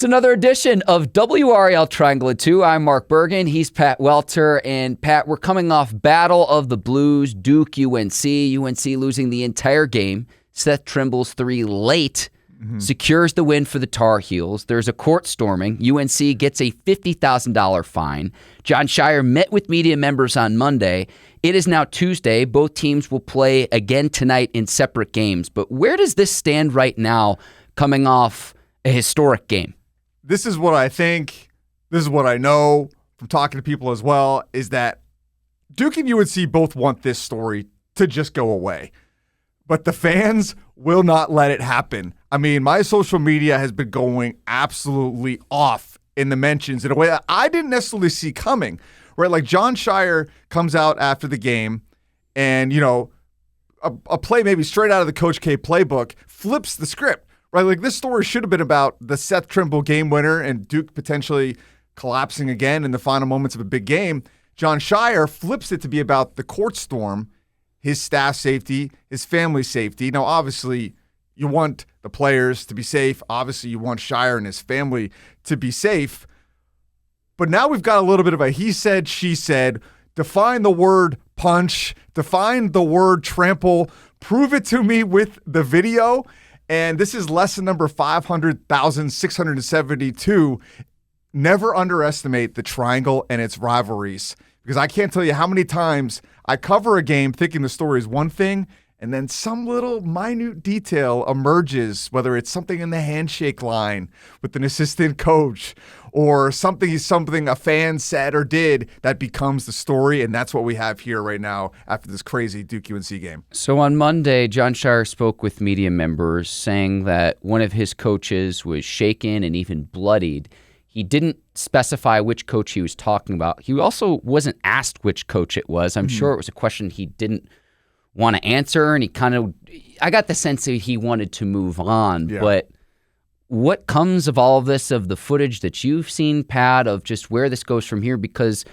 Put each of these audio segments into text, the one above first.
another edition of WRAL Triangle of Two. I'm Mark Bergin. He's Pat Welter. And Pat, we're coming off Battle of the Blues, Duke, UNC. UNC losing the entire game. Seth Trimble's three late secures the win for the Tar Heels. There's a court storming. UNC gets a $50,000 fine. Jon Scheyer met with media members on Monday. It is now Tuesday. Both teams will play again tonight in separate games. But where does this stand right now coming off a historic game? This is what I think. This is what I know from talking to people as well, is that Duke and UNC both want this story to just go away. But the fans will not let it happen. I mean, my social media has been going absolutely off in the mentions in a way that I didn't necessarily see coming. Right? Like Jon Scheyer comes out after the game and, you know, a play maybe straight out of the Coach K playbook flips the script. Right? Like this story should have been about the Seth Trimble game winner and Duke potentially collapsing again in the final moments of a big game. Jon Scheyer flips it to be about the court storm, his staff safety, his family safety. Now, obviously, you want the players to be safe. Obviously, you want Scheyer and his family to be safe. But now we've got a little bit of a he said, she said. Define the word punch. Define the word trample. Prove it to me with the video. And this is lesson number 500,672. Never underestimate the triangle and its rivalries. Because I can't tell you how many times I cover a game thinking the story is one thing, and then some little minute detail emerges, whether it's something in the handshake line with an assistant coach or something a fan said or did that becomes the story, and that's what we have here right now after this crazy Duke-UNC game. So on Monday, Jon Scheyer spoke with media members saying that one of his coaches was shaken and even bloodied. He didn't specify which coach he was talking about. He also wasn't asked which coach it was. I'm sure it was a question he didn't want to answer, and I got the sense that he wanted to move on. Yeah. But what comes of all of this, of the footage that you've seen, Pat, of just where this goes from here? Because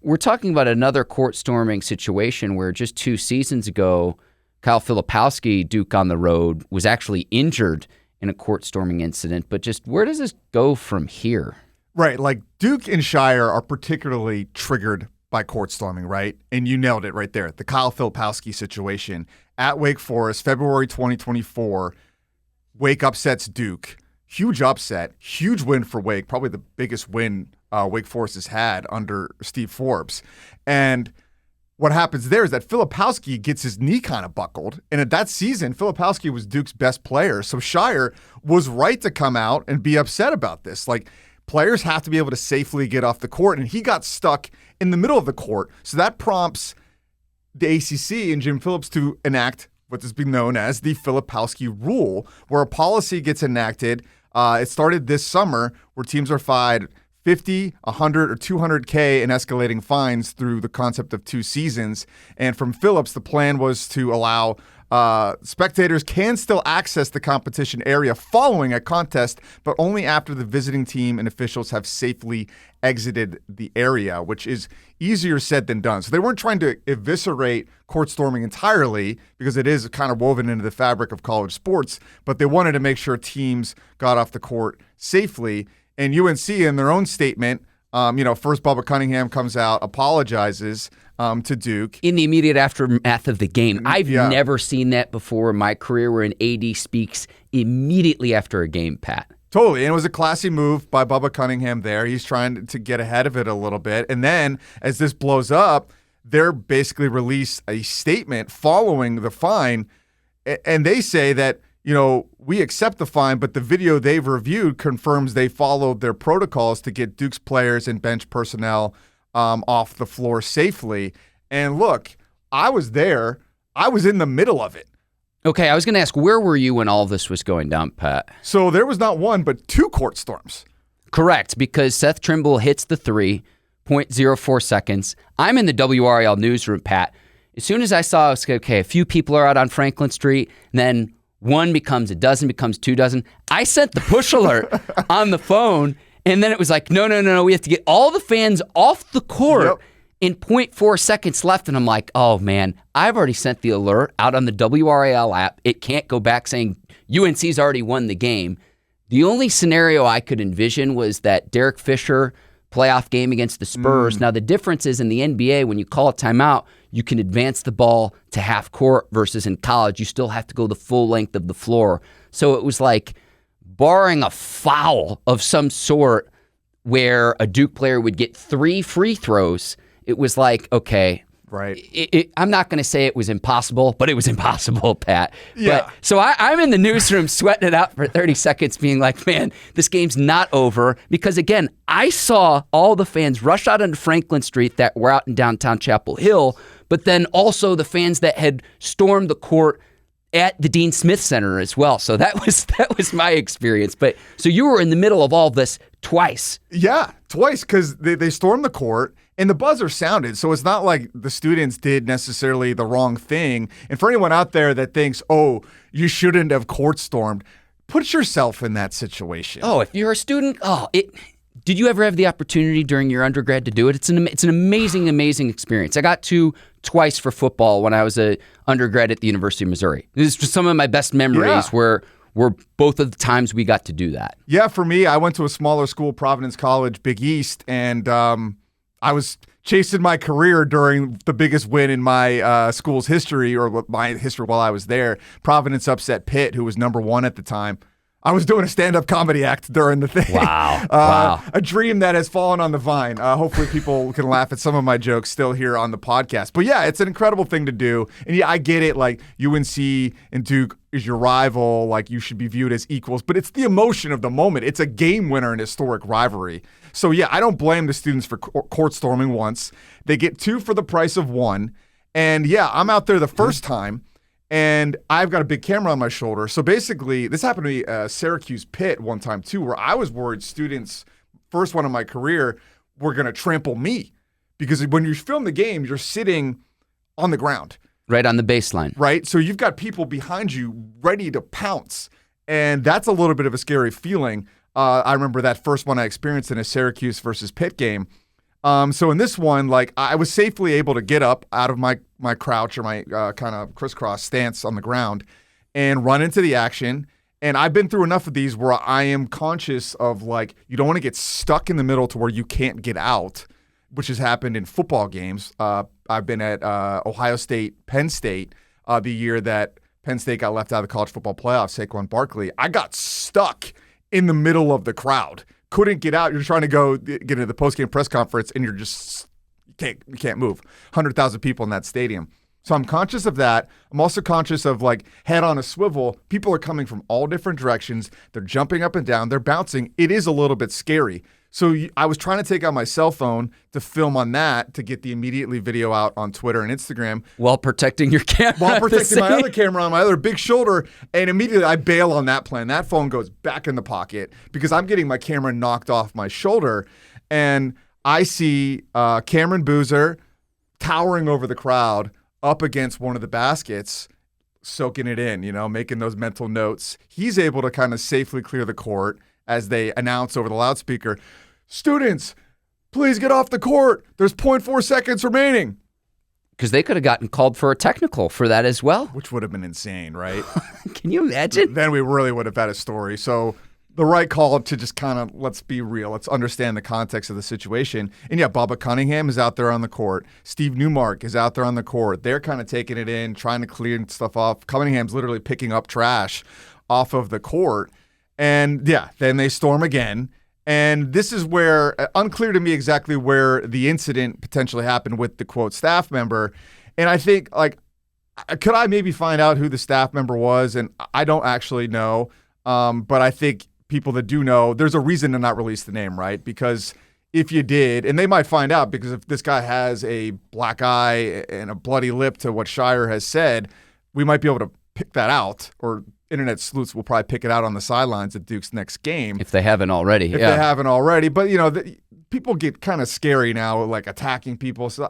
we're talking about another court storming situation where just 2 seasons ago, Kyle Filipowski, Duke on the road, was actually injured in a court storming incident. But just where does this go from here? Right, like Duke and Scheyer are particularly triggered by court storming, right? And you nailed it right there. The Kyle Filipowski situation at Wake Forest, February 2024. Wake upsets Duke. Huge upset, huge win for Wake, probably the biggest win Wake Forest has had under Steve Forbes. And what happens there is that Filipowski gets his knee kind of buckled. And at that season, Filipowski was Duke's best player. So Scheyer was right to come out and be upset about this. Like, players have to be able to safely get off the court. And he got stuck in the middle of the court. So that prompts the ACC and Jim Phillips to enact what has been known as the Filipowski rule, where a policy gets enacted. It started this summer where teams are fined 50, 100, or 200K in escalating fines through the concept of 2 seasons. And from Phillips, the plan was to allow spectators can still access the competition area following a contest, but only after the visiting team and officials have safely exited the area, which is easier said than done. So they weren't trying to eviscerate court storming entirely, because it is kind of woven into the fabric of college sports, but they wanted to make sure teams got off the court safely. And UNC, in their own statement, first Bubba Cunningham comes out, apologizes to Duke. In the immediate aftermath of the game. I've never seen that before in my career, where an AD speaks immediately after a game, Pat. Totally. And it was a classy move by Bubba Cunningham there. He's trying to get ahead of it a little bit. And then as this blows up, they're basically released a statement following the fine. And they say that, we accept the fine, but the video they've reviewed confirms they followed their protocols to get Duke's players and bench personnel off the floor safely. And look, I was there. I was in the middle of it. Okay, I was going to ask, where were you when all of this was going down, Pat? So there was not one, but 2 court storms. Correct, because Seth Trimble hits the 3, 0.04 seconds. I'm in the WRAL newsroom, Pat. As soon as I saw, a few people are out on Franklin Street, and then 1 becomes a dozen, becomes 2 dozen. I sent the push alert on the phone, and then it was like, no, we have to get all the fans off the court in 0.4 seconds left. And I'm like, oh, man, I've already sent the alert out on the WRAL app. It can't go back saying UNC's already won the game. The only scenario I could envision was that Derek Fisher playoff game against the Spurs. Now, the difference is in the NBA, when you call a timeout, you can advance the ball to half court versus in college, you still have to go the full length of the floor. So it was like, barring a foul of some sort where a Duke player would get 3 free throws, it was like, okay, right. I'm not going to say it was impossible, but it was impossible, Pat. Yeah. But, so I'm in the newsroom sweating it out for 30 seconds being like, man, this game's not over. Because, again, I saw all the fans rush out onto Franklin Street that were out in downtown Chapel Hill, but then also the fans that had stormed the court at the Dean Smith Center as well. So that was my experience. But so you were in the middle of all this twice. Yeah, twice, because they stormed the court and the buzzer sounded. So it's not like the students did necessarily the wrong thing. And for anyone out there that thinks, oh, you shouldn't have court stormed, put yourself in that situation. Oh, if you're a student, did you ever have the opportunity during your undergrad to do it? It's an amazing, amazing experience. I got to twice for football when I was an undergrad at the University of Missouri. This is just some of my best memories were both of the times we got to do that. Yeah, for me, I went to a smaller school, Providence College, Big East, and I was chasing my career during the biggest win in my school's history, or my history while I was there. Providence upset Pitt, who was number 1 at the time. I was doing a stand-up comedy act during the thing. Wow. A dream that has fallen on the vine. Hopefully people can laugh at some of my jokes still here on the podcast. But yeah, it's an incredible thing to do. And yeah, I get it. Like, UNC and Duke is your rival. Like, you should be viewed as equals. But it's the emotion of the moment. It's a game winner in historic rivalry. So yeah, I don't blame the students for court storming once. They get 2 for the price of 1. And yeah, I'm out there the first time. And I've got a big camera on my shoulder. So basically, this happened to me Syracuse Pitt one time too, where I was worried students, first one in my career, were going to trample me. Because when you film the game, you're sitting on the ground. Right on the baseline. Right? So you've got people behind you ready to pounce. And that's a little bit of a scary feeling. I remember that first one I experienced in a Syracuse versus Pitt game. So in this one, like, I was safely able to get up out of my crouch or my kind of crisscross stance on the ground and run into the action. And I've been through enough of these where I am conscious of, like, you don't want to get stuck in the middle to where you can't get out, which has happened in football games. I've been at Ohio State, Penn State, the year that Penn State got left out of the college football playoffs, Saquon Barkley. I got stuck in the middle of the crowd. Couldn't get out. You're trying to go get into the post-game press conference, and you're just you can't move. 100,000 people in that stadium. So I'm conscious of that. I'm also conscious of, like, head on a swivel. People are coming from all different directions. They're jumping up and down. They're bouncing. It is a little bit scary. So I was trying to take out my cell phone to film on that to get the immediately video out on Twitter and Instagram. While protecting your camera. While protecting my other camera on my other big shoulder. And immediately I bail on that plan. That phone goes back in the pocket because I'm getting my camera knocked off my shoulder. And I see Cameron Boozer towering over the crowd up against one of the baskets, soaking it in, making those mental notes. He's able to kind of safely clear the court as they announce over the loudspeaker, students, please get off the court. There's 0.4 seconds remaining. Because they could have gotten called for a technical for that as well. Which would have been insane, right? Can you imagine? Then we really would have had a story. So the right call to just kind of, let's be real. Let's understand the context of the situation. And yeah, Bubba Cunningham is out there on the court. Steve Newmark is out there on the court. They're kind of taking it in, trying to clear stuff off. Cunningham's literally picking up trash off of the court. And yeah, then they storm again. And this is where, unclear to me exactly where the incident potentially happened with the, quote, staff member. And I think, like, could I maybe find out who the staff member was? And I don't actually know. But I think people that do know, there's a reason to not release the name, right? Because if you did, and they might find out, because if this guy has a black eye and a bloody lip to what Scheyer has said, we might be able to pick that out, or internet sleuths will probably pick it out on the sidelines at Duke's next game. If they haven't already. They haven't already. But, people get kind of scary now, like attacking people. So,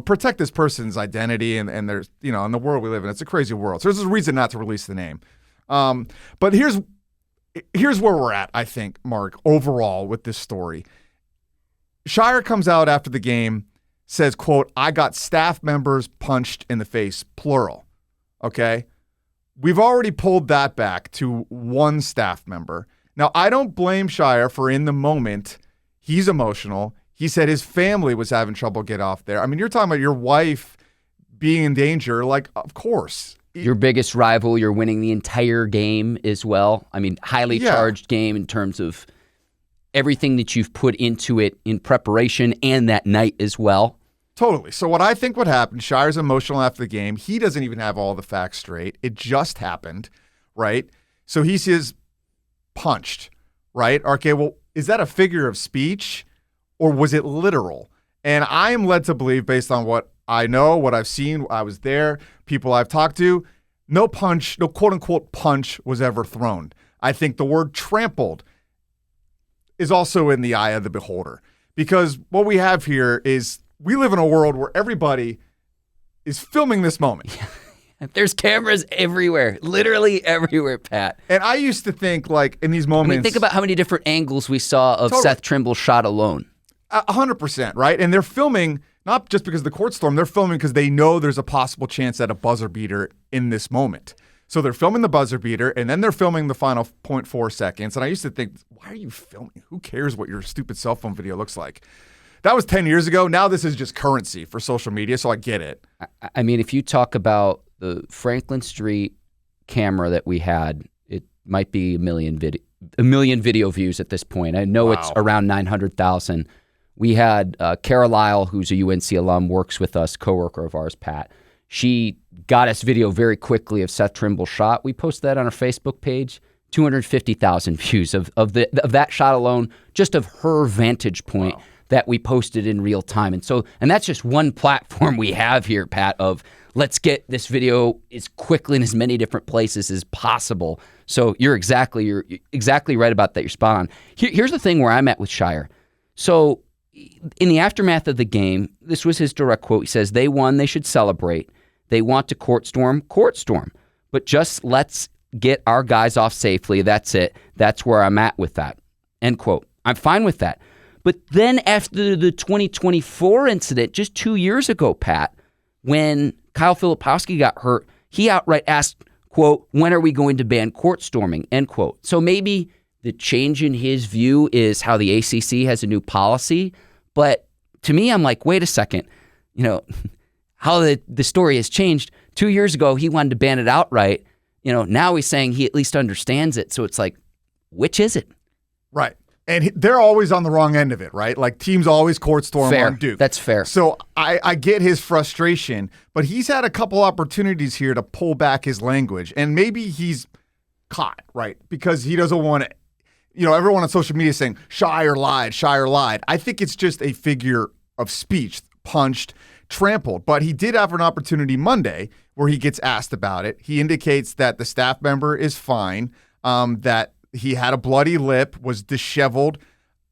protect this person's identity. And there's, in the world we live in, it's a crazy world. So there's a reason not to release the name. But here's where we're at, I think, Mark, overall with this story. Scheyer comes out after the game, says, quote, I got staff members punched in the face, plural. Okay? We've already pulled that back to one staff member. Now, I don't blame Scheyer for in the moment, he's emotional. He said his family was having trouble get off there. I mean, you're talking about your wife being in danger. Like, of course. Your biggest rival, you're winning the entire game as well. I mean, highly charged game in terms of everything that you've put into it in preparation and that night as well. Totally. So what I think would happen, Scheyer's emotional after the game. He doesn't even have all the facts straight. It just happened, right? So he says punched, right? Okay, well, is that a figure of speech or was it literal? And I am led to believe, based on what I know, what I've seen, I was there, people I've talked to, no punch, no quote-unquote punch was ever thrown. I think the word trampled is also in the eye of the beholder. Because what we have here is we live in a world where everybody is filming this moment. There's cameras everywhere, literally everywhere, Pat. And I used to think, like, in these moments... I mean, think about how many different angles we saw of Seth Trimble shot alone. 100%, right? And they're filming, not just because of the court storm, they're filming because they know there's a possible chance at a buzzer beater in this moment. So they're filming the buzzer beater, and then they're filming the final 0.4 seconds. And I used to think, why are you filming? Who cares what your stupid cell phone video looks like? That was 10 years ago. Now this is just currency for social media, so I get it. I mean, if you talk about the Franklin Street camera that we had, it might be a million video views at this point. I know It's around 900,000. We had Carlisle, who's a UNC alum, works with us, coworker of ours, Pat. She got us video very quickly of Seth Trimble's shot. We posted that on our Facebook page. 250,000 views of that shot alone, just of her vantage point that we posted in real time. And that's just one platform we have here, Pat, of let's get this video as quickly in as many different places as possible. So you're exactly right about that. You're spot on. Here's the thing where I'm at with Scheyer. So in the aftermath of the game, this was his direct quote. He says, they won, they should celebrate. They want to court storm. But just let's get our guys off safely. That's it. That's where I'm at with that. End quote. I'm fine with that. But then after the 2024 incident, just 2 years ago, Pat, when Kyle Filipowski got hurt, he outright asked, quote, when are we going to ban court storming, end quote. So maybe the change in his view is how the ACC has a new policy. But to me, I'm like, wait a second, how the story has changed. 2 years ago, he wanted to ban it outright. Now he's saying he at least understands it. So it's like, which is it? Right. And they're always on the wrong end of it, right? Like, teams always court storm on Duke. That's fair. So I get his frustration, but he's had a couple opportunities here to pull back his language. And maybe he's caught, right? Because he doesn't want to, everyone on social media is saying, Scheyer lied. I think it's just a figure of speech, punched, trampled. But he did have an opportunity Monday where he gets asked about it. He indicates that the staff member is fine, that he had a bloody lip, was disheveled,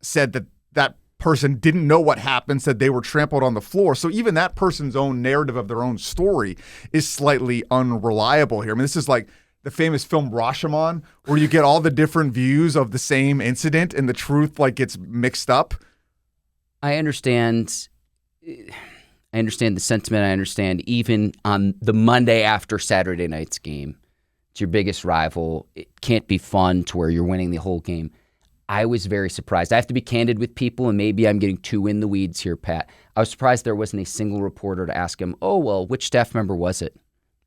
said that person didn't know what happened, said they were trampled on the floor. So even that person's own narrative of their own story is slightly unreliable here. I mean, this is like the famous film Rashomon, where you get all the different views of the same incident and the truth gets mixed up. I understand the sentiment. I understand even on the Monday after Saturday night's game, it's your biggest rival. It can't be fun to where you're winning the whole game. I was very surprised. I have to be candid with people, and maybe I'm getting too in the weeds here, Pat. I was surprised there wasn't a single reporter to ask him, oh, well, which staff member was it?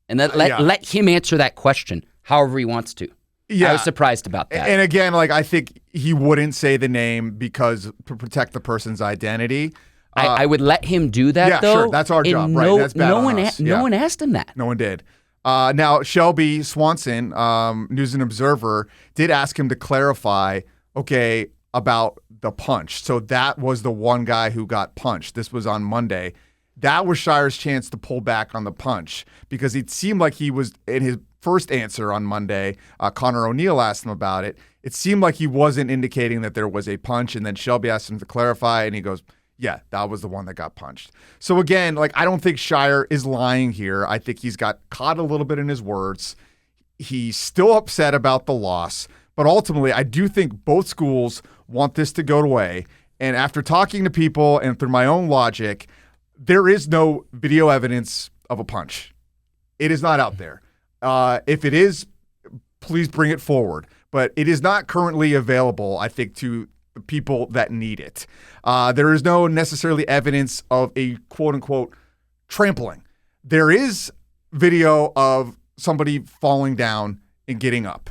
And let him answer that question however he wants to. Yeah. I was surprised about that. And again, I think he wouldn't say the name because to protect the person's identity. I would let him do that, though. Yeah, sure. That's our job, right? That's bad on us. No one asked him that. No one did. Now, Shelby Swanson, News and Observer, did ask him to clarify, about the punch. So that was the one guy who got punched. This was on Monday. That was Scheyer's chance to pull back on the punch because it seemed like he was, in his first answer on Monday, Connor O'Neill asked him about it. It seemed like he wasn't indicating that there was a punch, and then Shelby asked him to clarify, and he goes, yeah, that was the one that got punched. So again, I don't think Scheyer is lying here. I think he's got caught a little bit in his words. He's still upset about the loss, but ultimately I do think both schools want this to go away. And after talking to people and through my own logic, there is no video evidence of a punch. It is not out there. If it is, please bring it forward. but it is not currently available, I think, to the people that need it. There is no necessarily evidence of a quote-unquote trampling. There is video of somebody falling down and getting up,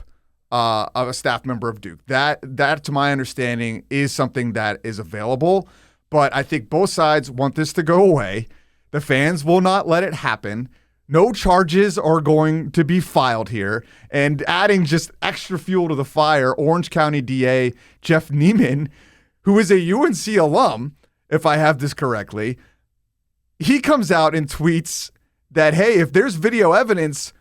of a staff member of Duke. That, to my understanding, is something that is available, but I think both sides want this to go away. The fans will not let it happen. No charges are going to be filed here. And adding just extra fuel to the fire, Orange County DA Jeff Neiman, who is a UNC alum, if I have this correctly, he comes out and tweets that, hey, if there's video evidence,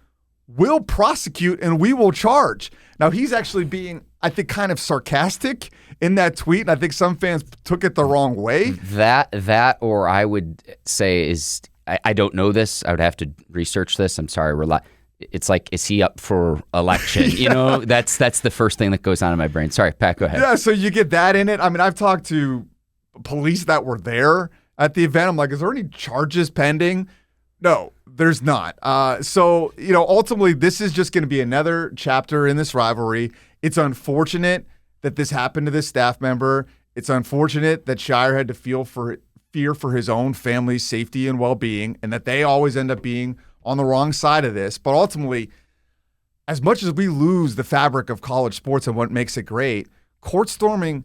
we'll prosecute and we will charge. Now, he's actually being, I think, kind of sarcastic in that tweet, and I think some fans took it the wrong way. That, or I would say is, I don't know this. I would have to research this. I'm sorry. It's like, is he up for election? You know, that's the first thing that goes on in my brain. Sorry, Pat, go ahead. Yeah, so you get that in it. I mean, I've talked to police that were there at the event. I'm like, is there any charges pending? No, there's not. So, ultimately, this is just going to be another chapter in this rivalry. It's unfortunate that this happened to this staff member. It's unfortunate that Scheyer had to fear for his own family's safety and well-being, and that they always end up being on the wrong side of this. But ultimately, as much as we lose the fabric of college sports and what makes it great, court storming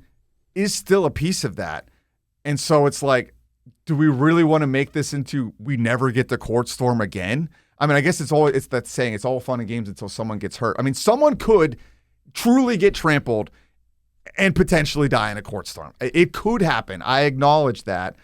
is still a piece of that. And so it's like, do we really want to make this into we never get to court storm again? I mean, I guess it's that saying, it's all fun and games until someone gets hurt. I mean, someone could truly get trampled and potentially die in a court storm. It could happen. I acknowledge that.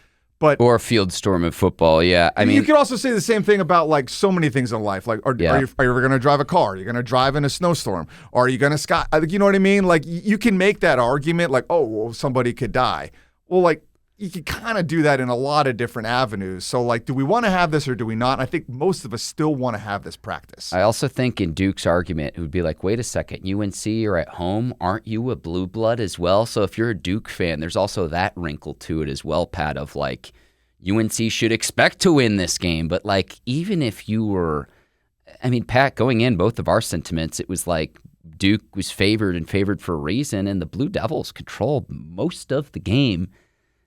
Or a field storm in football, yeah. I mean, you could also say the same thing about like so many things in life. Like, are you ever going to drive a car? Are you going to drive in a snowstorm? Or are you going to you know what I mean? Like, you can make that argument, like, oh, well, somebody could die. Well, like, you can kind of do that in a lot of different avenues. So, like, do we want to have this or do we not? I think most of us still want to have this practice. I also think in Duke's argument, it would be like, wait a second, UNC, you're at home. Aren't you a blue blood as well? So if you're a Duke fan, there's also that wrinkle to it as well, Pat, of like, UNC should expect to win this game. But, like, even if you were, I mean, Pat, going in, both of our sentiments, it was like Duke was favored for a reason, and the Blue Devils controlled most of the game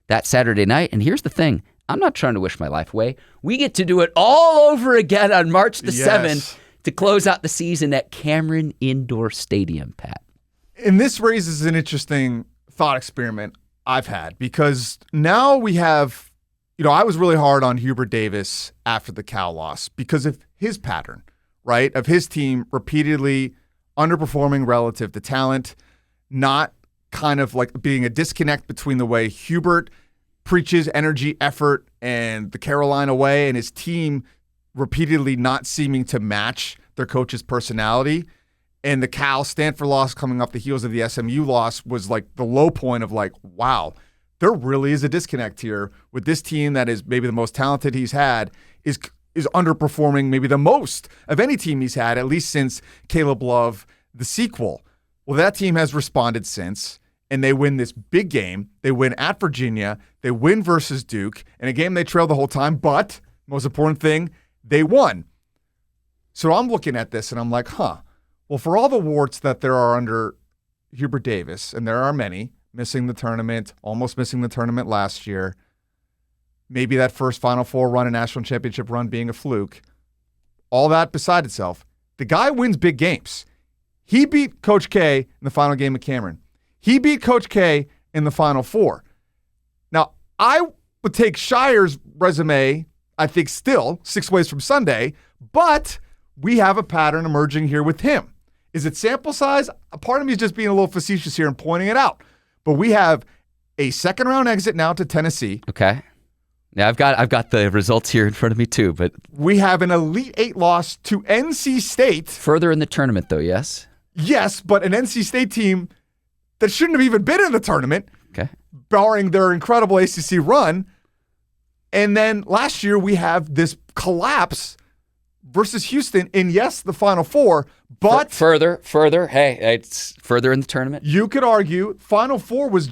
that Saturday night. And here's the thing. I'm not trying to wish my life away. We get to do it all over again on March the 7th to close out the season at Cameron Indoor Stadium, Pat. And this raises an interesting thought experiment I've had, because now we have, I was really hard on Hubert Davis after the Cal loss because of his pattern, right? Of his team repeatedly underperforming relative to talent, not kind of like being a disconnect between the way Hubert preaches energy, effort, and the Carolina way, and his team repeatedly not seeming to match their coach's personality. And the Cal Stanford loss coming off the heels of the SMU loss was like the low point of like, wow, there really is a disconnect here with this team that is maybe the most talented he's had is underperforming maybe the most of any team he's had, at least since Caleb Love, the sequel. Well, that team has responded since, and they win this big game. They win at Virginia. They win versus Duke, in a game they trailed the whole time, but most important thing, they won. So I'm looking at this, and I'm like, well, for all the warts that there are under Hubert Davis, and there are many, missing the tournament, almost missing the tournament last year, maybe that first Final Four run, a national championship run being a fluke, all that beside itself, the guy wins big games. He beat Coach K in the final game of Cameron. He beat Coach K in the Final Four. Now, I would take Scheyer's resume, I think still, 6 ways from Sunday, but we have a pattern emerging here with him. Is it sample size? A part of me is just being a little facetious here and pointing it out. But we have a second-round exit now to Tennessee. Okay. Yeah, I've got the results here in front of me too, but we have an Elite Eight loss to NC State. Further in the tournament, though, yes? Yes, but an NC State team that shouldn't have even been in the tournament, okay, barring their incredible ACC run. And then last year we have this collapse versus Houston in, yes, the Final Four, but further. Hey, it's further in the tournament. You could argue Final Four was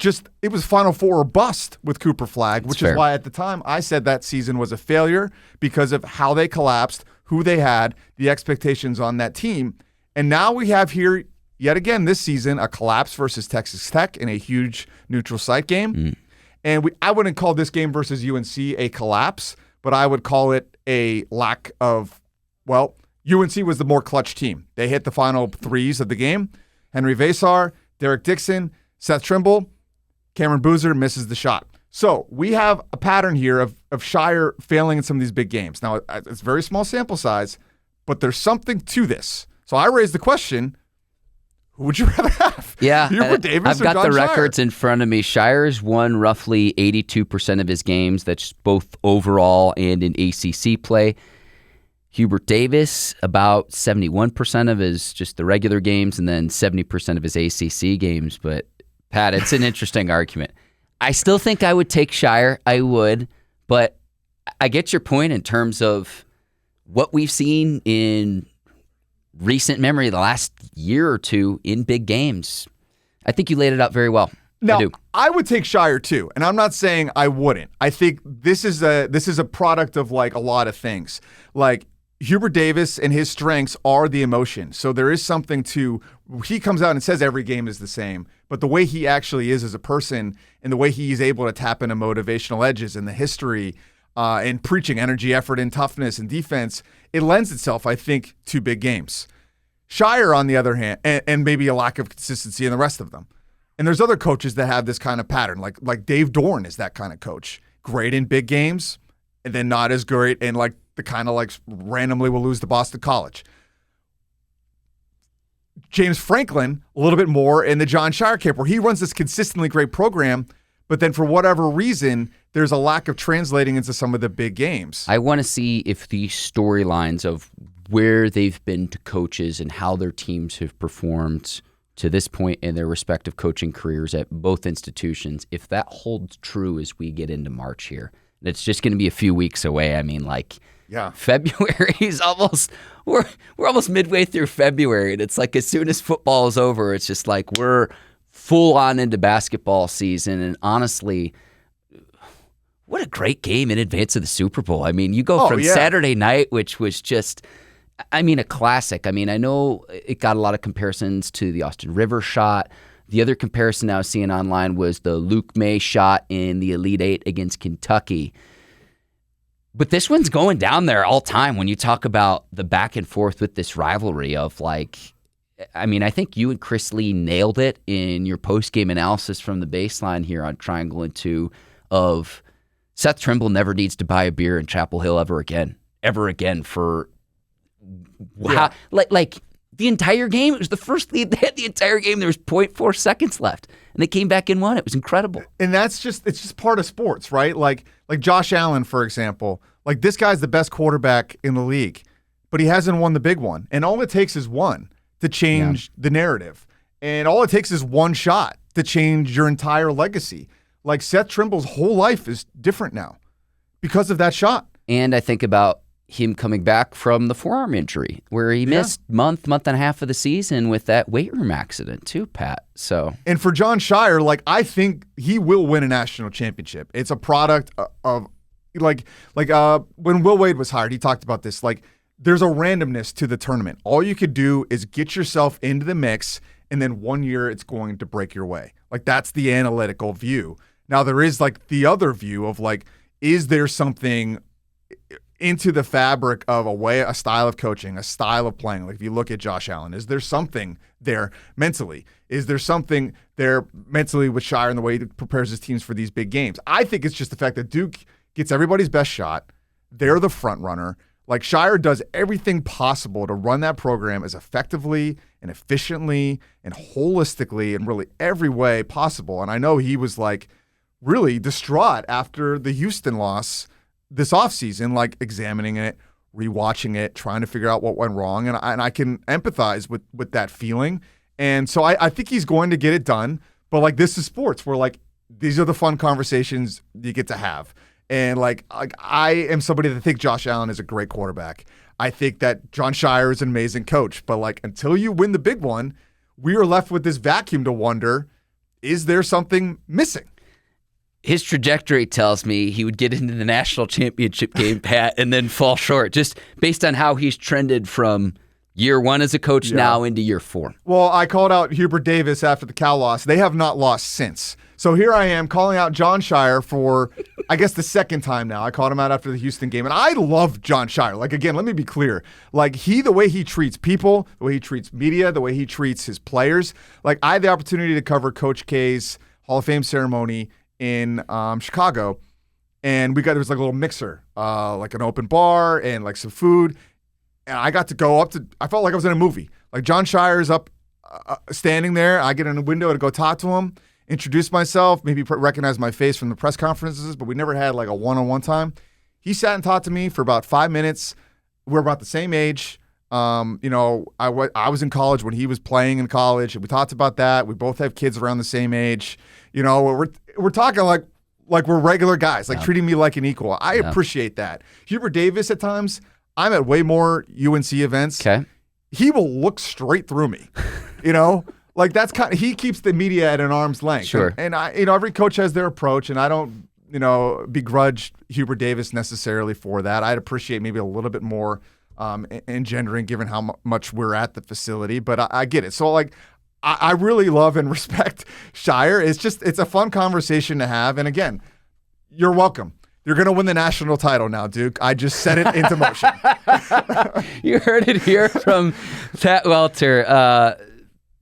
Final Four or bust with Cooper Flagg, which is why at the time I said that season was a failure because of how they collapsed, who they had, the expectations on that team. And now we have here yet again this season, a collapse versus Texas Tech in a huge neutral site game. And I wouldn't call this game versus UNC a collapse, but I would call it a lack of, UNC was the more clutch team. They hit the final threes of the game. Henry Vasar, Derek Dixon, Seth Trimble, Cameron Boozer misses the shot. So we have a pattern here of Scheyer failing in some of these big games. Now, it's a very small sample size, but there's something to this. So I raised the question, who would you rather have? Yeah, Hubert Davis I've or got Jon the Scheyer? records in front of me. Sheyer's won roughly 82% of his games. That's both overall and in ACC play. Hubert Davis, about 71% of his just the regular games, and then 70% of his ACC games. But, Pat, it's an interesting argument. I still think I would take Scheyer. I would. But I get your point in terms of what we've seen in recent memory, the last year or two in big games. I think you laid it out very well. Now, I do. I would take Scheyer too, and I'm not saying I wouldn't. I think this is a product of like a lot of things. Like Hubert Davis and his strengths are the emotion. So there is something to, he comes out and says every game is the same, but the way he actually is as a person and the way he's able to tap into motivational edges and the history and preaching energy, effort, and toughness and defense, it lends itself, I think, to big games. Scheyer, on the other hand, and maybe a lack of consistency in the rest of them. And there's other coaches that have this kind of pattern, like Dave Dorn is that kind of coach. Great in big games, and then not as great, and like the kind of like randomly will lose to Boston College. James Franklin, a little bit more in the Jon Scheyer camp, where he runs this consistently great program, but then for whatever reason, there's a lack of translating into some of the big games. I want to see if the storylines of where they've been to coaches and how their teams have performed to this point in their respective coaching careers at both institutions, if that holds true as we get into March here. It's just going to be a few weeks away. I mean, February is almost, we're almost midway through February, and it's like as soon as football is over, it's just like we're full on into basketball season. And honestly, what a great game in advance of the Super Bowl. I mean, you go from Saturday night, which was just, a classic. I mean, I know it got a lot of comparisons to the Austin Rivers shot. The other comparison I was seeing online was the Luke May shot in the Elite Eight against Kentucky. But this one's going down there all time when you talk about the back and forth with this rivalry of I think you and Chris Lee nailed it in your post-game analysis from the baseline here on Triangle and 2 of Seth Trimble never needs to buy a beer in Chapel Hill ever again for the entire game. It was the first lead they had the entire game. There was 0.4 seconds left, and they came back and won. It was incredible. And it's just part of sports, right? Like Josh Allen, for example. Like this guy's the best quarterback in the league, but he hasn't won the big one. And all it takes is one to change the narrative. And all it takes is one shot to change your entire legacy. Like Seth Trimble's whole life is different now because of that shot. And I think about him coming back from the forearm injury where he missed month and a half of the season with that weight room accident too, Pat. And for Jon Scheyer, I think he will win a national championship. It's a product of when Will Wade was hired, he talked about this. There's a randomness to the tournament. All you could do is get yourself into the mix, and then 1 year it's going to break your way. That's the analytical view. Now there is the other view of is there something into the fabric of a style of coaching, a style of playing? If you look at Josh Allen, is there something there mentally? Is there something there mentally with Scheyer and the way he prepares his teams for these big games? I think it's just the fact that Duke gets everybody's best shot. They're the front runner. Scheyer does everything possible to run that program as effectively and efficiently and holistically in really every way possible. And I know he was really distraught after the Houston loss this offseason, examining it, rewatching it, trying to figure out what went wrong. And I can empathize with that feeling. And so I think he's going to get it done. But this is sports where these are the fun conversations you get to have. And I am somebody that thinks Josh Allen is a great quarterback. I think that Jon Scheyer is an amazing coach. But until you win the big one, we are left with this vacuum to wonder, is there something missing? His trajectory tells me he would get into the national championship game, Pat, and then fall short, just based on how he's trended from Year 1 as a coach, now into year 4. Well, I called out Hubert Davis after the Cal loss. They have not lost since. So here I am calling out Jon Scheyer for, I guess, the second time now. I called him out after the Houston game. And I love Jon Scheyer. Like, again, let me be clear. Like, the way he treats people, the way he treats media, the way he treats his players. Like, I had the opportunity to cover Coach K's Hall of Fame ceremony in Chicago. And there was like a little mixer, like an open bar and like some food. And I got to go up to, I felt like I was in a movie. Like Jon Scheyer's up standing there. I get in a window to go talk to him, introduce myself, maybe recognize my face from the press conferences, but we never had like a one-on-one time. He sat and talked to me for about 5 minutes. We're about the same age. I was in college when he was playing in college, and we talked about that. We both have kids around the same age. We're talking like we're regular guys, like treating me like an equal. I appreciate that. Hubert Davis at times, I'm at way more UNC events. Okay. He will look straight through me. Like that's he keeps the media at an arm's length. Sure. And I, every coach has their approach, and I don't, begrudge Hubert Davis necessarily for that. I'd appreciate maybe a little bit more engendering given how much we're at the facility, but I get it. So like, I really love and respect Scheyer. It's a fun conversation to have. And again, you're welcome. You're going to win the national title now, Duke. I just set it into motion. You heard it here from Pat Welter.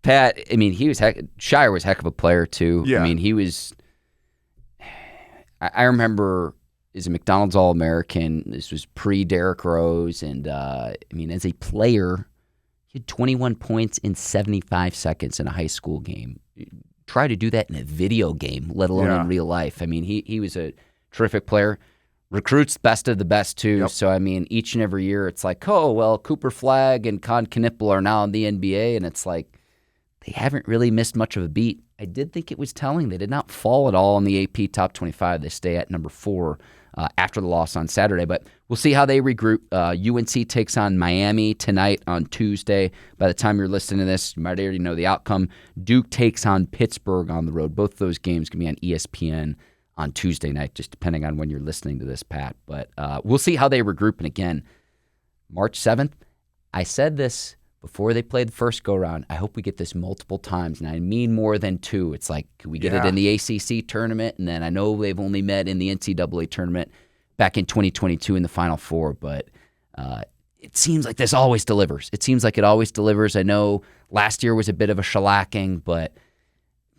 Pat, I mean, Scheyer was a heck of a player too. Yeah. I mean, I remember as a McDonald's All-American, this was pre-Derrick Rose. And as a player, he had 21 points in 75 seconds in a high school game. Try to do that in a video game, let alone in real life. I mean, he was a terrific player. Recruits best of the best, too. Yep. So, I mean, each and every year it's like, oh, well, Cooper Flagg and Con Knipple are now in the NBA, and it's like they haven't really missed much of a beat. I did think it was telling. They did not fall at all in the AP Top 25. They stay at number 4 after the loss on Saturday. But we'll see how they regroup. UNC takes on Miami tonight on Tuesday. By the time you're listening to this, you might already know the outcome. Duke takes on Pittsburgh on the road. Both of those games can be on ESPN on Tuesday night, just depending on when you're listening to this, Pat. But we'll see how they regroup. And again, March 7th, I said this before they played the first go-round. I hope we get this multiple times, and I mean more than 2. It's like, could we get it in the ACC tournament? And then I know they've only met in the NCAA tournament back in 2022 in the Final Four, but it seems like this always delivers. It seems like it always delivers. I know last year was a bit of a shellacking, but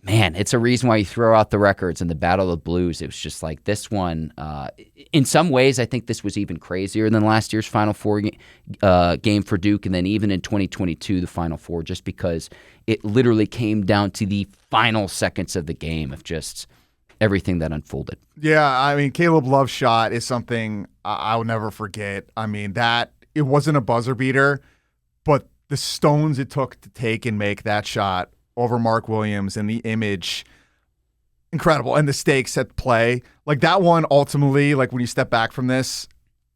man, it's a reason why you throw out the records in the Battle of the Blues. It was just like this one. In some ways, I think this was even crazier than last year's Final Four game for Duke, and then even in 2022, the Final Four, just because it literally came down to the final seconds of the game of just everything that unfolded. Yeah, I mean, Caleb Love's shot is something I'll never forget. I mean, it wasn't a buzzer beater, but the stones it took to take and make that shot over Mark Williams and the image, incredible. And the stakes at play. Like that one ultimately, like when you step back from this,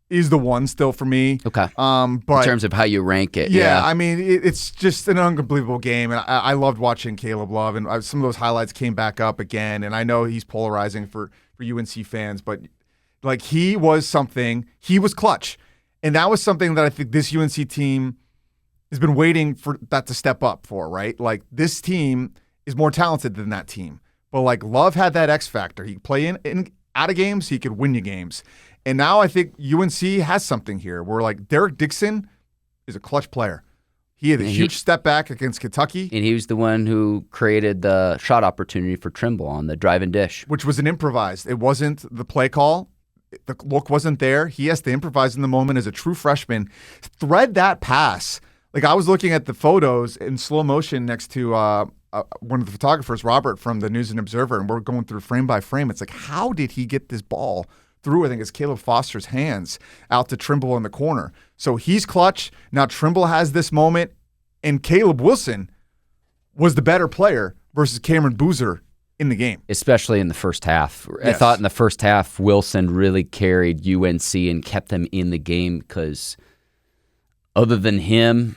is the one still for me. Okay. But in terms of how you rank it. Yeah, I mean, it's just an unbelievable game. And I loved watching Caleb Love. And some of those highlights came back up again. And I know he's polarizing for UNC fans, but like he was clutch. And that was something that I think this UNC team has been waiting for that to step up for, right? Like this team is more talented than that team. But like Love had that X factor. He could play in out of games, he could win you games. And now I think UNC has something here where like Derek Dixon is a clutch player. He had a huge step back against Kentucky. And he was the one who created the shot opportunity for Trimble on the drive and dish. Which was an improvised. It wasn't the play call. The look wasn't there. He has to improvise in the moment as a true freshman. Thread that pass. Like I was looking at the photos in slow motion next to one of the photographers, Robert, from the News and Observer, and we're going through frame by frame. It's like, how did he get this ball through, I think it's Caleb Foster's hands, out to Trimble in the corner? So he's clutch. Now Trimble has this moment, and Caleb Wilson was the better player versus Cameron Boozer in the game. Especially in the first half. Yes. I thought in the first half, Wilson really carried UNC and kept them in the game because other than him,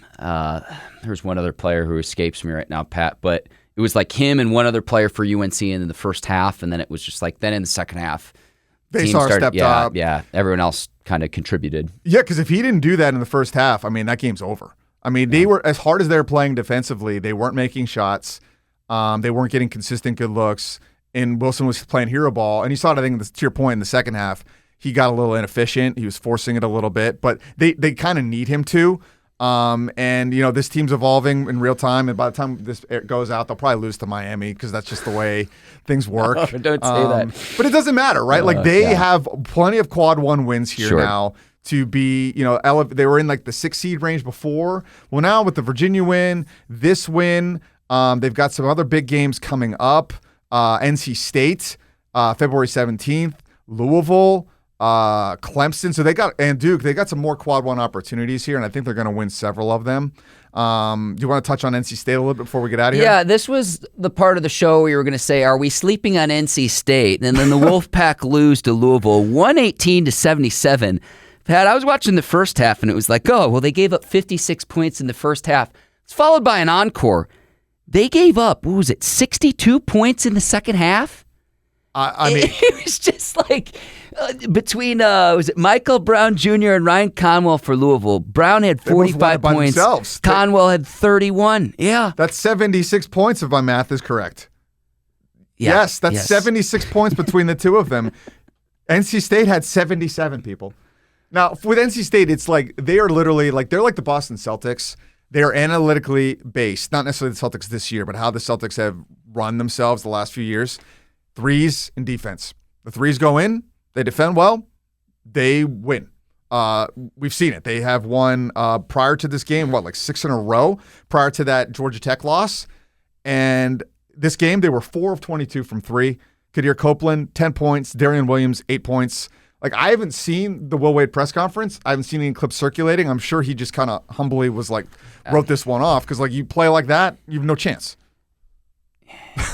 there's one other player who escapes me right now, Pat, but it was like him and one other player for UNC in the first half, and then it was just like, then in the second half, stepped up. Yeah, everyone else kind of contributed. Yeah, because if he didn't do that in the first half, I mean, that game's over. I mean, they were, as hard as they were playing defensively, they weren't making shots. They weren't getting consistent good looks. And Wilson was playing hero ball. And you saw it, I think, to your point, in the second half, he got a little inefficient. He was forcing it a little bit. But they kind of need him to. And, this team's evolving in real time. And by the time this goes out, they'll probably lose to Miami because that's just the way things work. Oh, don't say that. But it doesn't matter, right? They have plenty of quad one wins here now to be, they were in like the 6 seed range before. Well, now with the Virginia win, this win, they've got some other big games coming up. NC State, February 17th, Louisville, Clemson. So and Duke, they got some more quad one opportunities here, and I think they're going to win several of them. Do you want to touch on NC State a little bit before we get out of here? Yeah, this was the part of the show where you were going to say, are we sleeping on NC State? And then the Wolfpack lose to Louisville, 118-77. Pat, I was watching the first half, and it was like, oh, well, they gave up 56 points in the first half. It's followed by an encore. They gave up, 62 points in the second half? I mean, it was just like between was it Michael Brown Jr. and Ryan Conwell for Louisville. Brown had 45 points. Themselves. Conwell had 31. Yeah, that's 76 points if my math is correct. Yeah. Yes, that's 76 points between the two of them. NC State had 77 people. Now with NC State, it's like they are literally they're like the Boston Celtics. They are analytically based, not necessarily the Celtics this year, but how the Celtics have run themselves the last few years. Threes and defense. The threes go in, they defend well, they win. We've seen it. They have won prior to this game, 6 in a row prior to that Georgia Tech loss. And this game, they were 4 of 22 from three. Kadir Copeland, 10 points. Darian Williams, 8 points. I haven't seen the Will Wade press conference. I haven't seen any clips circulating. I'm sure he just kind of humbly was wrote this one off because you play like that, you have no chance.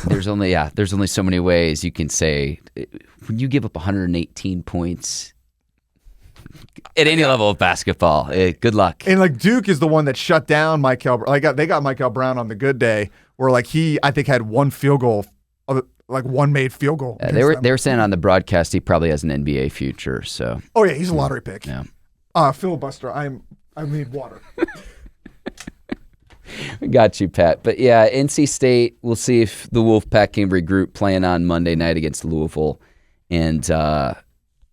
There's only so many ways you can say when you give up 118 points at any level of basketball. Good luck. And Duke is the one that shut down Michael. They got Michael Brown on the good day, where he I think had one field goal, one made field goal. They were saying on the broadcast he probably has an NBA future. So he's a lottery pick. Yeah. Filibuster. I need water. Got you, Pat. But yeah, NC State, we'll see if the Wolfpack can regroup playing on Monday night against Louisville. And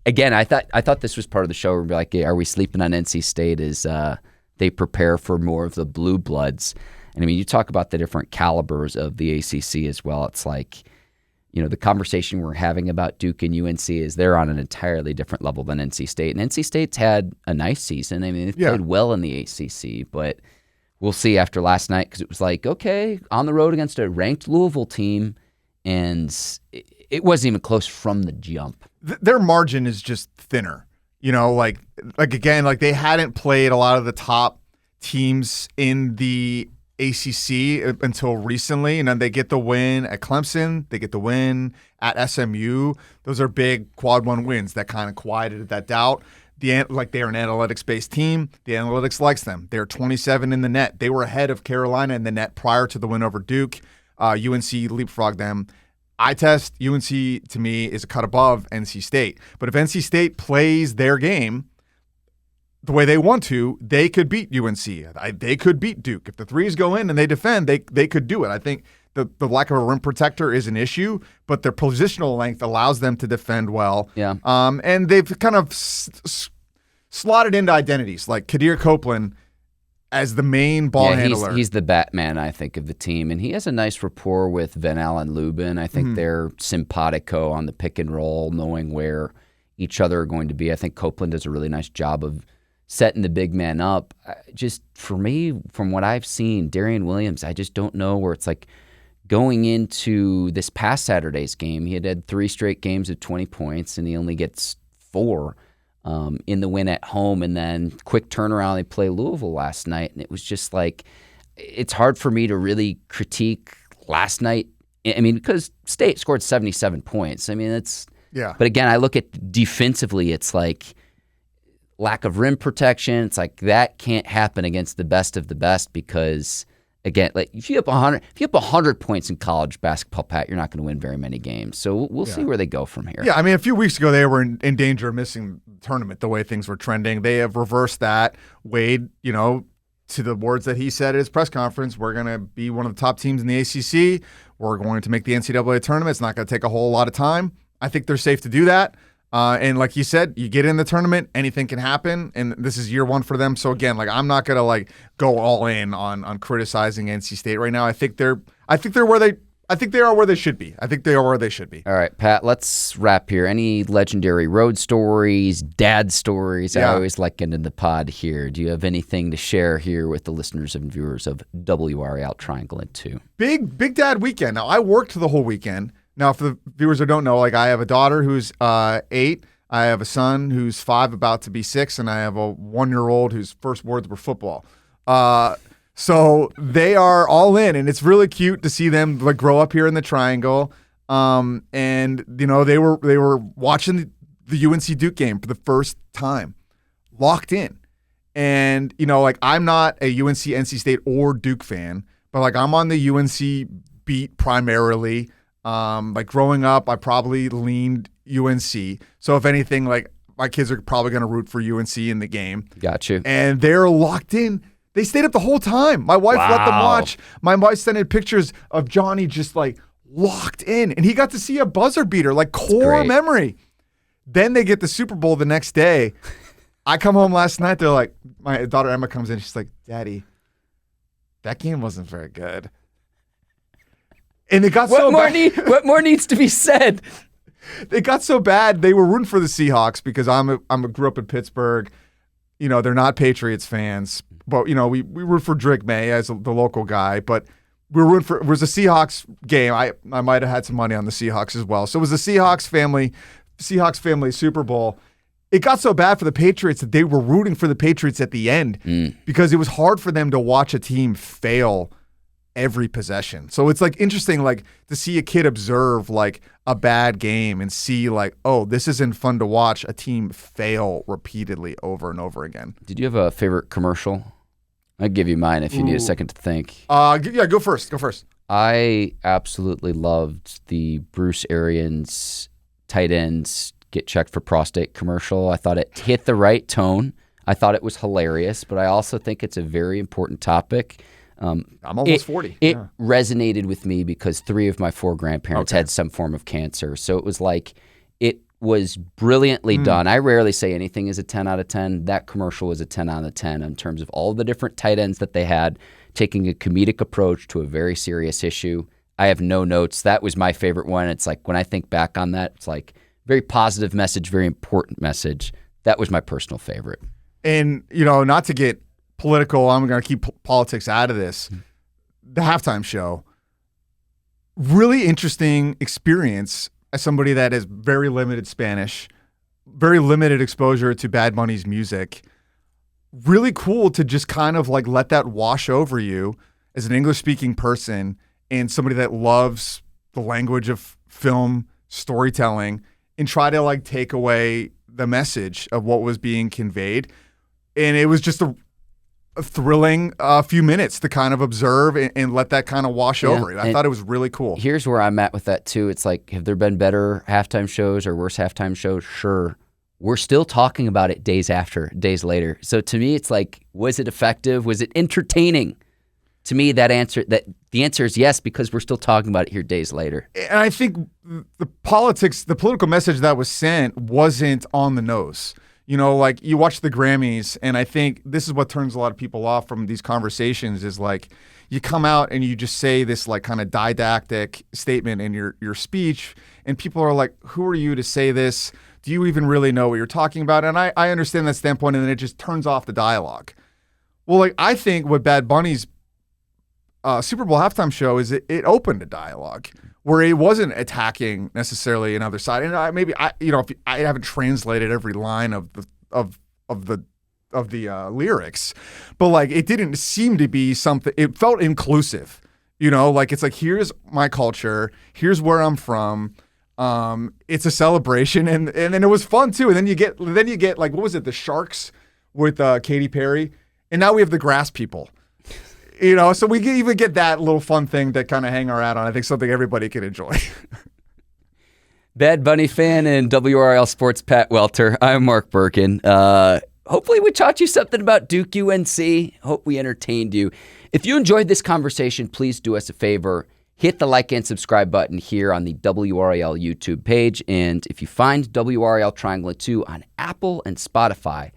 again, I thought this was part of the show where we'd be like, hey, are we sleeping on NC State as they prepare for more of the blue bloods? And I mean, you talk about the different calibers of the ACC as well. It's like, the conversation we're having about Duke and UNC is they're on an entirely different level than NC State. And NC State's had a nice season. I mean, they've played well in the ACC, but we'll see after last night because it was okay, on the road against a ranked Louisville team, and it wasn't even close from the jump. Their margin is just thinner. Again, they hadn't played a lot of the top teams in the ACC until recently, and then they get the win at Clemson, they get the win at SMU. Those are big quad one wins that kind of quieted that doubt. They're an analytics-based team. The analytics likes them. They're 27 in the net. They were ahead of Carolina in the net prior to the win over Duke. UNC leapfrogged them. Eye test, UNC to me is a cut above NC State. But if NC State plays their game the way they want to, they could beat UNC. They could beat Duke. If the threes go in and they defend, they could do it. I think the lack of a rim protector is an issue, but their positional length allows them to defend well. Yeah. And they've kind of slotted into identities, like Kadir Copeland as the main ball handler. He's the Batman, I think, of the team, and he has a nice rapport with Van Allen Lubin. I think they're simpatico on the pick and roll, knowing where each other are going to be. I think Copeland does a really nice job of setting the big man up. Just for me, from what I've seen, Darian Williams, I just don't know where it's going into this past Saturday's game. He had 3 straight games of 20 points, and he only gets 4 in the win at home, and then quick turnaround. They play Louisville last night, and it was just it's hard for me to really critique last night. I mean, because State scored 77 points. I mean, but again, I look at defensively, it's lack of rim protection. It's that can't happen against the best of the best because, again, if you have 100 points in college basketball, Pat, you're not going to win very many games. So we'll see where they go from here. Yeah, I mean, a few weeks ago they were in danger of missing the tournament the way things were trending. They have reversed that. Wade, to the words that he said at his press conference, we're going to be one of the top teams in the ACC. We're going to make the NCAA tournament. It's not going to take a whole lot of time. I think they're safe to do that. And like you said, you get in the tournament, anything can happen, and this is year one for them. So again, like I'm not gonna go all in on criticizing NC State right now. I think they are where they should be. All right, Pat, let's wrap here. Any legendary road stories, dad stories? Yeah. I always like getting the pod here. Do you have anything to share here with the listeners and viewers of WRAL Triangle and 2? Big dad weekend. Now I worked the whole weekend. Now, for the viewers who don't know, I have a daughter who's 8, I have a son who's 5, about to be 6, and I have a 1-year-old whose first words were football. So they are all in, and it's really cute to see them grow up here in the Triangle. And they were watching the UNC Duke game for the first time, locked in. And I'm not a UNC, NC State, or Duke fan, but I'm on the UNC beat primarily. Growing up, I probably leaned UNC. So if anything, my kids are probably going to root for UNC in the game. Got you. And they're locked in. They stayed up the whole time. My wife let them watch. My wife sent in pictures of Johnny just locked in. And he got to see a buzzer beater, core memory. Then they get the Super Bowl the next day. I come home last night. They're like, my daughter Emma comes in. She's like, Daddy, that game wasn't very good. And it got so bad. What more needs to be said? It got so bad. They were rooting for the Seahawks because I grew up in Pittsburgh. They're not Patriots fans, but we root for Drake May as the local guy. But we were rooting for. It was a Seahawks game. I might have had some money on the Seahawks as well. So it was a Seahawks family Super Bowl. It got so bad for the Patriots that they were rooting for the Patriots at the end because it was hard for them to watch a team fail every possession. So it's interesting to see a kid observe a bad game and see this isn't fun to watch a team fail repeatedly over and over again. Did you have a favorite commercial? I'll give you mine if you need a second to think. Yeah, go first. I absolutely loved the Bruce Arians tight ends get checked for prostate commercial. I thought it hit the right tone. I thought it was hilarious, but I also think it's a very important topic. I'm almost 40. It resonated with me because 3 of my 4 grandparents had some form of cancer. So it was it was brilliantly done. I rarely say anything is a 10 out of 10. That commercial was a 10 out of 10 in terms of all the different tight ends that they had, taking a comedic approach to a very serious issue. I have no notes. That was my favorite one. It's when I think back on that, it's very positive message, very important message. That was my personal favorite. And, not to get political, I'm going to keep politics out of this. The halftime show, really interesting experience as somebody that has very limited Spanish, very limited exposure to Bad Bunny's music. Really cool to just kind of let that wash over you as an English-speaking person and somebody that loves the language of film storytelling and try to take away the message of what was being conveyed. And it was just a thrilling few minutes to kind of observe and let that kind of wash over you. I thought it was really cool. Here's where I'm at with that too. It's have there been better halftime shows or worse halftime shows? Sure. We're still talking about it days later. So to me, it's was it effective? Was it entertaining? To me, the answer is yes, because we're still talking about it here days later. And I think the political message that was sent wasn't on the nose. You watch the Grammys, and I think this is what turns a lot of people off from these conversations is you come out and you just say this kind of didactic statement in your speech, and people are like, who are you to say this? Do you even really know what you're talking about? And I understand that standpoint, and then it just turns off the dialogue. Well, I think what Bad Bunny's Super Bowl halftime show is it opened a dialogue where it wasn't attacking necessarily another side. And if I haven't translated every line of the lyrics, but it didn't seem to be something. It felt inclusive, it's here's my culture, here's where I'm from. It's a celebration, and then it was fun too. And then you get what was it, the Sharks with Katy Perry, and now we have the Grass People. So we can even get that little fun thing to kind of hang our hat on. I think something everybody can enjoy. Bad Bunny fan and WRAL Sports Pat Welter. I'm Mark Bergin. hopefully we taught you something about Duke UNC. Hope we entertained you. If you enjoyed this conversation, please do us a favor. Hit the like and subscribe button here on the WRAL YouTube page. And if you find WRAL Triangle 2 on Apple and Spotify,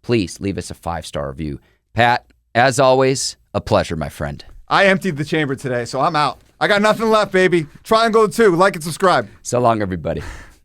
please leave us a 5-star review. Pat, as always, a pleasure, my friend. I emptied the chamber today, so I'm out. I got nothing left, baby. Triangle 2, like and subscribe. So long, everybody.